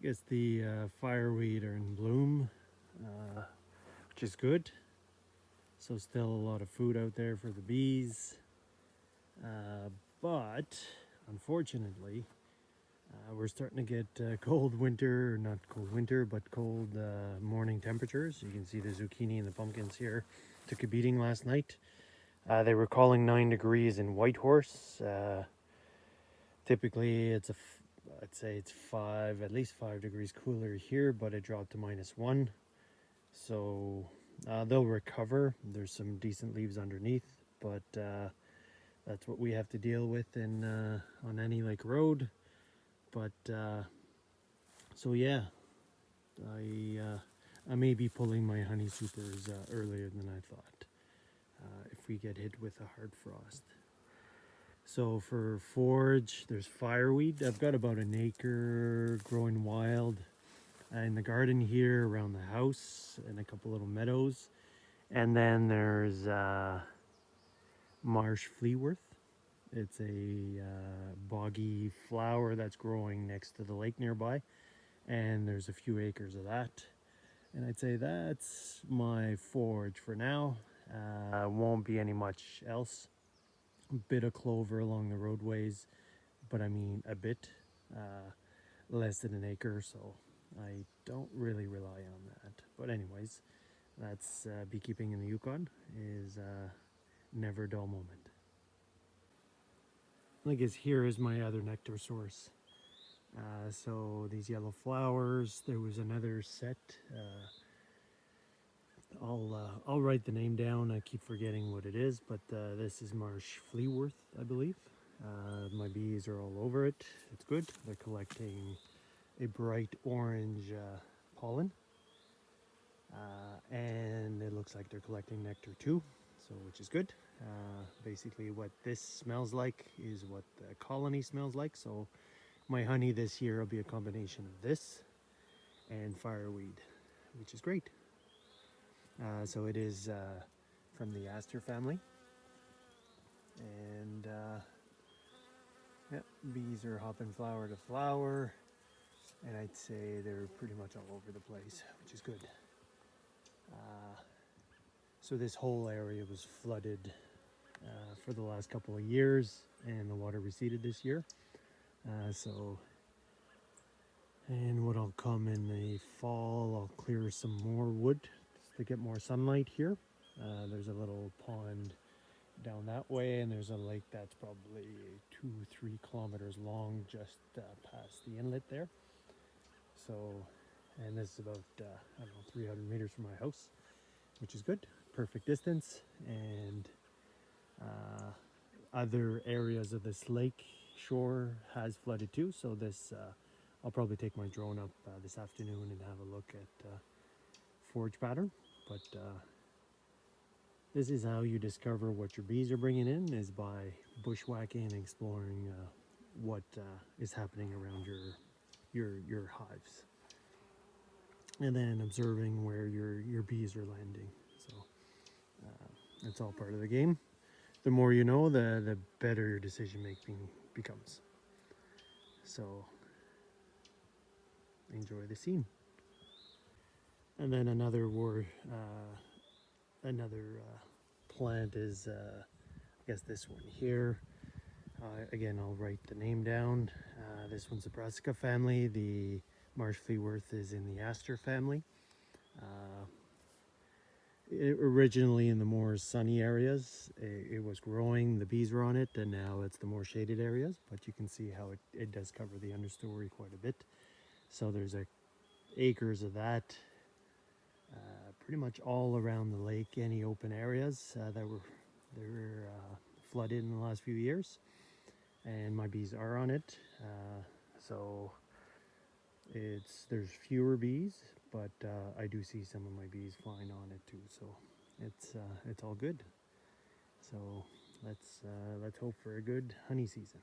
guess the fireweed are in bloom, which is good. So still a lot of food out there for the bees. But unfortunately, we're starting to get cold winter, not cold winter, but cold morning temperatures. You can see the zucchini and the pumpkins here took a beating last night. They were calling 9 degrees in Whitehorse. Typically I'd say it's at least 5 degrees cooler here, but it dropped to -1. So they'll recover. There's some decent leaves underneath, but that's what we have to deal with in on any lake road. But so yeah, I may be pulling my honey supers earlier than I thought if we get hit with a hard frost. So for forage, there's fireweed. I've got about an acre growing wild in the garden here around the house and a couple little meadows. And then there's Marsh Fleawort. It's a boggy flower that's growing next to the lake nearby. And there's a few acres of that. And I'd say that's my forage for now. Won't be any much else. A bit of clover along the roadways, but I mean a bit, less than an acre, so I don't really rely on that. But anyways, that's beekeeping in the Yukon is never a dull moment. I guess here is my other nectar source. So these yellow flowers, there was another set. I'll write the name down. I keep forgetting what it is, but this is Marsh Fleawort, I believe. My bees are all over it. It's good. They're collecting a bright orange pollen, and it looks like they're collecting nectar too, so which is good. Basically, what this smells like is what the colony smells like. So my honey this year will be a combination of this and fireweed, which is great. So it is from the aster family, and yeah, bees are hopping flower to flower, and I'd say they're pretty much all over the place, which is good. So this whole area was flooded for the last couple of years, and the water receded this year. And what I'll come in the fall, I'll clear some more wood to get more sunlight here. There's a little pond down that way, and there's a lake that's probably 2-3 kilometers long just past the inlet there. So, and this is about I don't know, 300 meters from my house, which is good, perfect distance. And other areas of this lake shore has flooded too, so this I'll probably take my drone up this afternoon and have a look at forage pattern. But this is how you discover what your bees are bringing in, is by bushwhacking and exploring what is happening around your hives, and then observing where your bees are landing. So it's all part of the game. The more you know, the better your decision making becomes. So enjoy the scene. And then another plant is I guess this one here. Again, I'll write the name down. This one's the brassica family. The Marsh Fleawort is in the aster family. Originally in the more sunny areas, it was growing, the bees were on it, and now it's the more shaded areas, but you can see how it does cover the understory quite a bit. So there's acres of that pretty much all around the lake, any open areas that were flooded in the last few years, and my bees are on it. So there's fewer bees, but I do see some of my bees flying on it too, so it's all good. So let's hope for a good honey season.